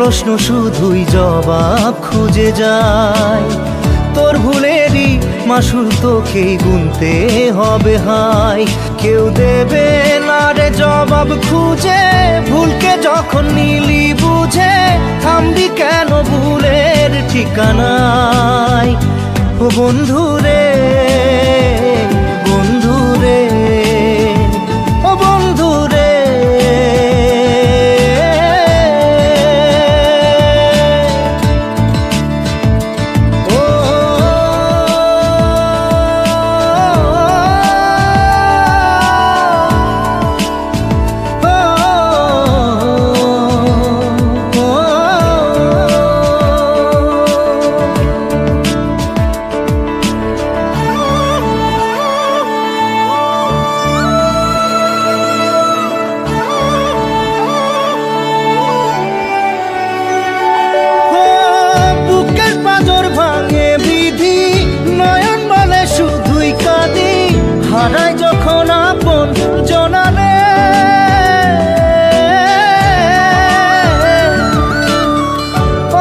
প্রশ্ন শুধুই জবাব খুঁজে যায়। তোর ভুলেরই মাসুল তোকেই গুনতে হবে হাই। কেউ দেবে না রে জবাব খুঁজে, ভুলকে যখন নিলি বুঝে থামবি কেন ভুলের ঠিকানায়। ও বন্ধু রে, বন্ধু রে, ও বন্ধু রে। হারাই যখন আপন জনারে,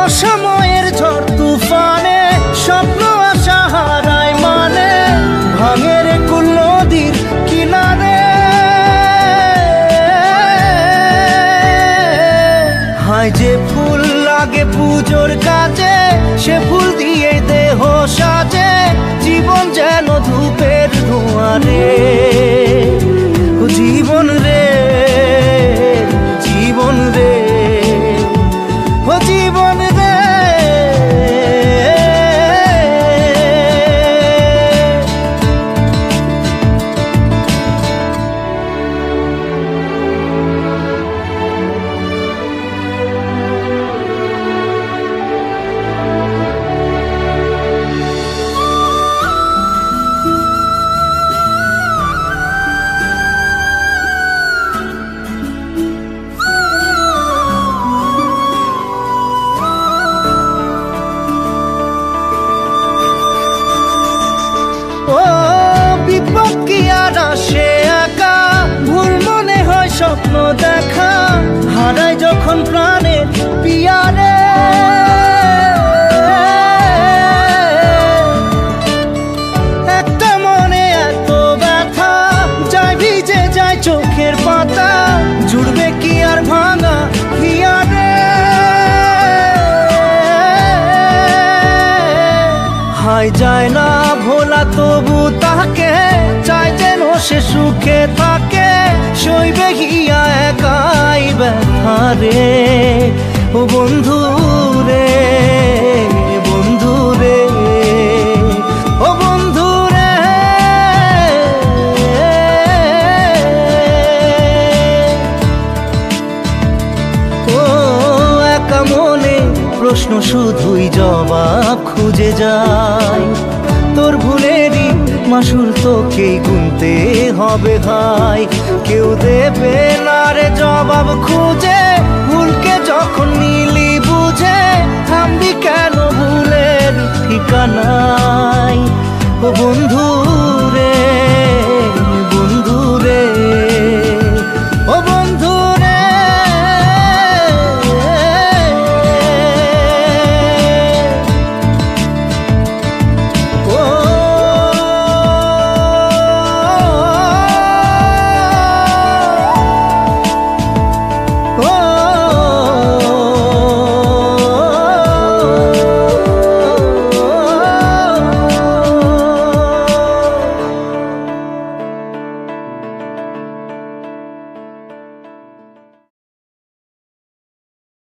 অসময়ের ঝড় তুফানে স্বপ্ন আশা হারায় মানে, ভাঙের কুল নদীর কিনারে। হায় যে ফুল লাগে পুজোর কাজে, সে ফুল দিয়ে দেহ সাজে, জীবন যেন ধূপের ধোঁয়ারে। ও জীবন রে, জীবন রে, ও জীবন রে। ও বিপদ কি আর আসে একা, ভুল মনে হয় স্বপ্ন দেখা, হারায় যখন প্রাণের পিয়ারে। একটা মনে এত ব্যথা, যায় ভিজে যায় চোখের পাতা, জুড়বে কি আর ভাঙা হিয়ারে। হায় যায় না ভোলা তবু তাকে, চাই যেন সে সুখে থাকে, সইবে গিয়া একাই ব্যথা রে। ও বন্ধু রে, বন্ধু রে, ও বন্ধু রে। ও একা মনে প্রশ্ন শুধুই জবাব খুঁজে যায়। তোর ভুলেরই মাসুল তোকেই গুনতে হবে হাই। কেউ দেবে না রে জবাব খুঁজে, ভুলকে যখন নিলি বুঝে থামবি কেন ভুলের ঠিকানায়। ও বন্ধু